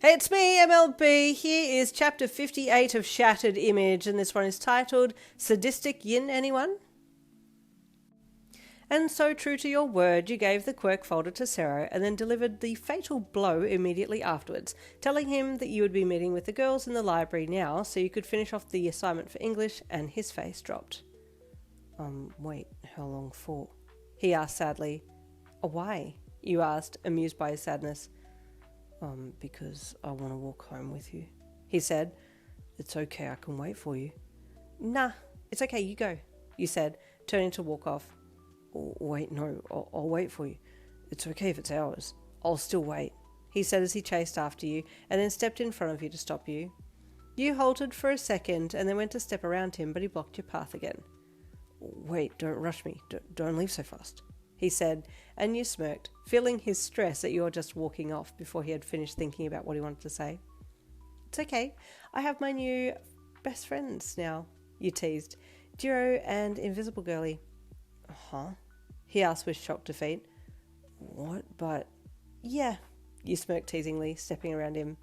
Hey, it's me, MLB. Here is chapter 58 of Shattered Image, and this one is titled Sadistic Yin, anyone? And so true to your word, you gave the quirk folder to Sero and then delivered the fatal blow immediately afterwards, telling him that you would be meeting with the girls in the library now so you could finish off the assignment for English, and his face dropped. Wait, how long for? He asked sadly. Why? You asked, amused by his sadness. Because I want to walk home with you, he said. It's okay, I can wait for you. Nah, it's okay, you go, you said, turning to walk off. Wait, no, I'll wait for you. It's okay if it's hours. I'll still wait, he said as he chased after you and then stepped in front of you to stop you. You halted for a second and then went to step around him, but he blocked your path again. Wait, don't rush me. Don't leave so fast, he said, and you smirked, feeling his stress at your just walking off before he had finished thinking about what he wanted to say. It's okay, I have my new best friends now, you teased, Jiro and Invisible Girlie. Huh? He asked with shocked defeat. What? But... Yeah, you smirked teasingly, stepping around him.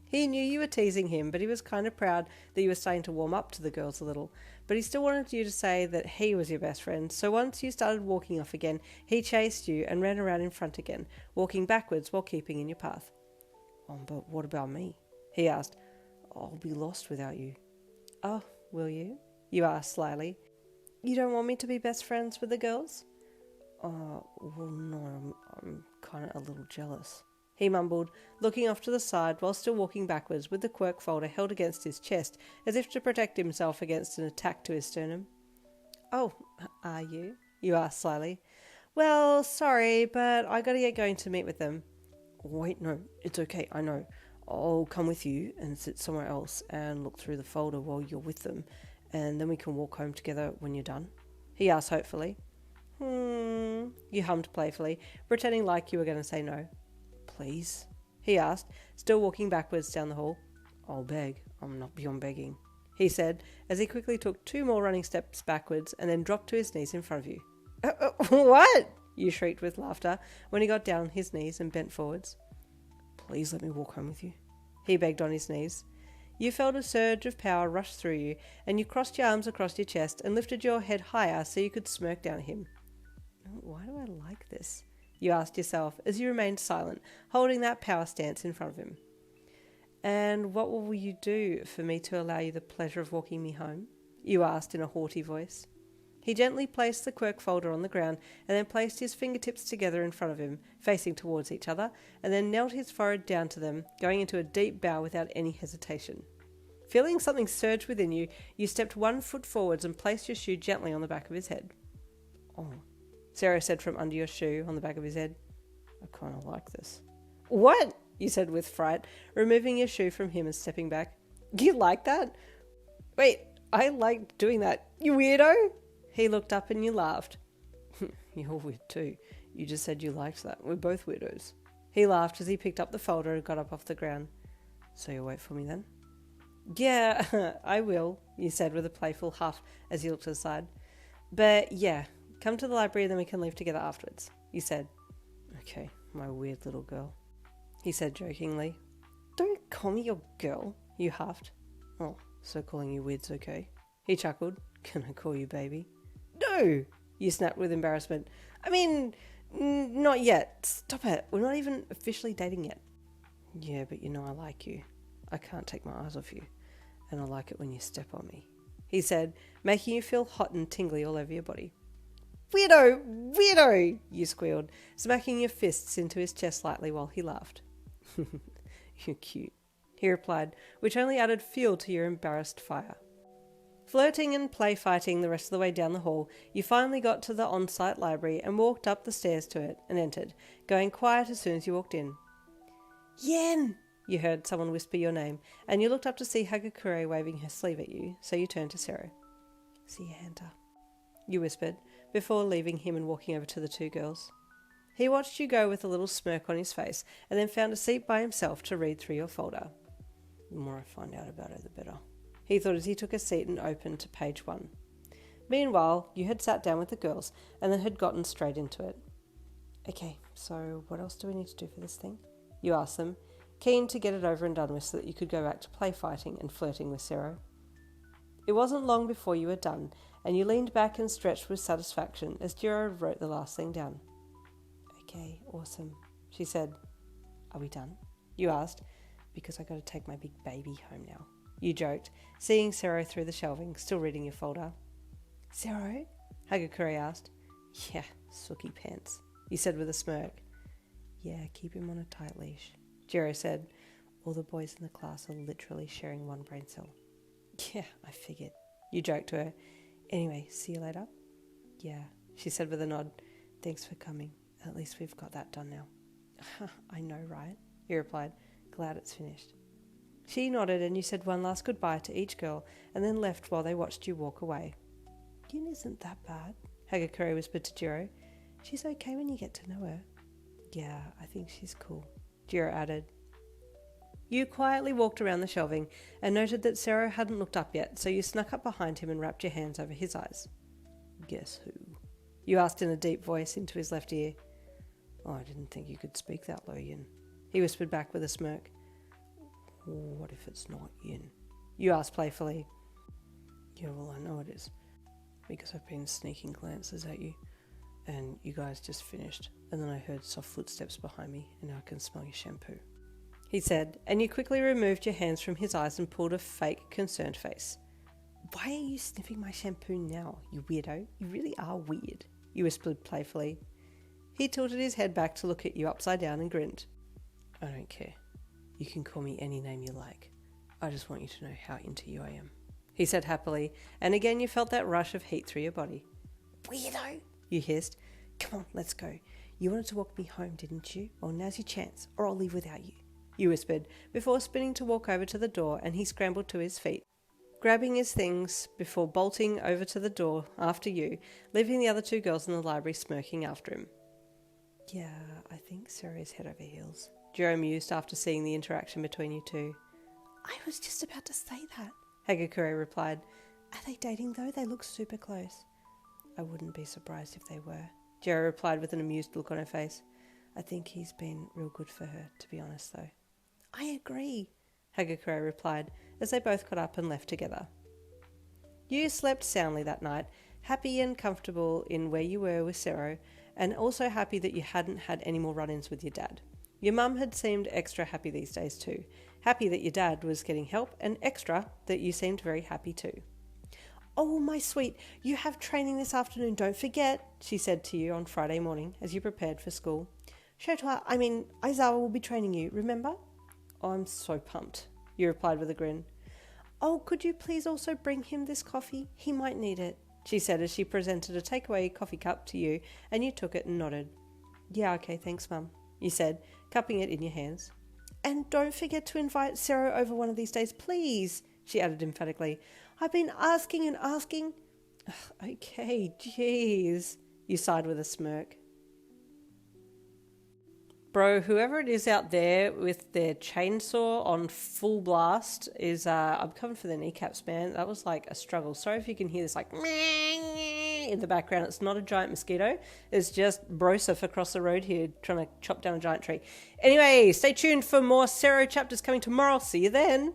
He knew you were teasing him, but he was kind of proud that you were starting to warm up to the girls a little. But he still wanted you to say that he was your best friend, so once you started walking off again, he chased you and ran around in front again, walking backwards while keeping in your path. But what about me? He asked. I'll be lost without you. Oh, will you? You asked slyly. You don't want me to be best friends with the girls? Well, no, I'm kind of a little jealous, he mumbled, looking off to the side while still walking backwards with the quirk folder held against his chest as if to protect himself against an attack to his sternum. Oh, are you? You asked slyly. Well, sorry, but I gotta get going to meet with them. Wait, no, it's okay, I know. I'll come with you and sit somewhere else and look through the folder while you're with them, and then we can walk home together when you're done, he asked hopefully. You hummed playfully, pretending like you were going to say no. Please? He asked, still walking backwards down the hall. I'll beg. I'm not beyond begging, he said, as he quickly took 2 more running steps backwards and then dropped to his knees in front of you. What? You shrieked with laughter when he got down on his knees and bent forwards. Please let me walk home with you, he begged on his knees. You felt a surge of power rush through you, and you crossed your arms across your chest and lifted your head higher so you could smirk down at him. Why do I like this? You asked yourself as you remained silent, holding that power stance in front of him. And what will you do for me to allow you the pleasure of walking me home? You asked in a haughty voice. He gently placed the quirk folder on the ground and then placed his fingertips together in front of him, facing towards each other, and then knelt his forehead down to them, going into a deep bow without any hesitation. Feeling something surge within you, you stepped 1 foot forwards and placed your shoe gently on the back of his head. Oh, Sero said from under your shoe on the back of his head. I kind of like this. What? You said with fright, removing your shoe from him and stepping back. You like that? Wait, I like doing that. You weirdo? He looked up and you laughed. You're weird too. You just said you liked that. We're both weirdos. He laughed as he picked up the folder and got up off the ground. So you'll wait for me then? Yeah, I will, you said with a playful huff as you looked to the side. But yeah, come to the library and then we can leave together afterwards, you said. Okay, my weird little girl, he said jokingly. Don't call me your girl, you huffed. Oh, so calling you weird's okay, he chuckled. Can I call you baby? No, you snapped with embarrassment. I mean, not yet. Stop it. We're not even officially dating yet. Yeah, but you know I like you. I can't take my eyes off you. And I like it when you step on me, he said, making you feel hot and tingly all over your body. Weirdo! Weirdo! You squealed, smacking your fists into his chest lightly while he laughed. You're cute, he replied, which only added fuel to your embarrassed fire. Flirting and play fighting the rest of the way down the hall, you finally got to the on-site library and walked up the stairs to it and entered, going quiet as soon as you walked in. Yen! You heard someone whisper your name, and you looked up to see Hagakure waving her sleeve at you, so you turned to Sero. See you, Hunter, you whispered, before leaving him and walking over to the 2 girls. He watched you go with a little smirk on his face, and then found a seat by himself to read through your folder. The more I find out about her, the better, he thought as he took a seat and opened to page 1. Meanwhile, you had sat down with the girls and then had gotten straight into it. Okay, so what else do we need to do for this thing? You asked them, keen to get it over and done with so that you could go back to play fighting and flirting with Sero. It wasn't long before you were done, and you leaned back and stretched with satisfaction as Jiro wrote the last thing down. Okay, awesome, she said. Are we done? You asked. Because I got to take my big baby home now. You joked, seeing Sero through the shelving, still reading your folder. Sero? Hagakure asked. Yeah, sooky pants, you said with a smirk. Yeah, keep him on a tight leash, Jiro said. All the boys in the class are literally sharing one brain cell. Yeah, I figured. You joked to her. Anyway, see you later? Yeah, she said with a nod. Thanks for coming. At least we've got that done now. I know, right? He replied. Glad it's finished. She nodded and you said one last goodbye to each girl and then left while they watched you walk away. Yin isn't that bad, Hagakure whispered to Jiro. She's okay when you get to know her. Yeah, I think she's cool, Jiro added. You quietly walked around the shelving and noted that Sero hadn't looked up yet, so you snuck up behind him and wrapped your hands over his eyes. Guess who? You asked in a deep voice into his left ear. Oh, I didn't think you could speak that low, Yin, he whispered back with a smirk. What if it's not Yin? You asked playfully. Yeah, well, I know it is, because I've been sneaking glances at you, and you guys just finished, and then I heard soft footsteps behind me, and now I can smell your shampoo, he said, and you quickly removed your hands from his eyes and pulled a fake, concerned face. Why are you sniffing my shampoo now, you weirdo? You really are weird, you whispered playfully. He tilted his head back to look at you upside down and grinned. I don't care. You can call me any name you like. I just want you to know how into you I am, he said happily, and again you felt that rush of heat through your body. Weirdo, you hissed. Come on, let's go. You wanted to walk me home, didn't you? Well, now's your chance, or I'll leave without you, you whispered, before spinning to walk over to the door, and he scrambled to his feet, grabbing his things before bolting over to the door after you, leaving the other two girls in the library smirking after him. Yeah, I think Sero's head over heels, Jiro mused after seeing the interaction between you two. I was just about to say that, Hagakure replied. Are they dating though? They look super close. I wouldn't be surprised if they were, Jiro replied with an amused look on her face. I think he's been real good for her, to be honest though. I agree, Hagakure replied, as they both got up and left together. You slept soundly that night, happy and comfortable in where you were with Sero, and also happy that you hadn't had any more run-ins with your dad. Your mum had seemed extra happy these days too, happy that your dad was getting help, and extra that you seemed very happy too. Oh, my sweet, you have training this afternoon, don't forget, she said to you on Friday morning as you prepared for school. Aizawa will be training you, remember? Oh, I'm so pumped, you replied with a grin. Oh, could you please also bring him this coffee? He might need it, she said as she presented a takeaway coffee cup to you, and you took it and nodded. Yeah, okay, thanks, Mum, you said, cupping it in your hands. And don't forget to invite Sero over one of these days, please, she added emphatically. I've been asking and asking. Ugh, okay, jeez, you sighed with a smirk. Bro, whoever it is out there with their chainsaw on full blast is, I'm coming for their kneecaps, man. That was like a struggle. Sorry if you can hear this like in the background. It's not a giant mosquito. It's just Broseph across the road here trying to chop down a giant tree. Anyway, stay tuned for more Sero chapters coming tomorrow. See you then.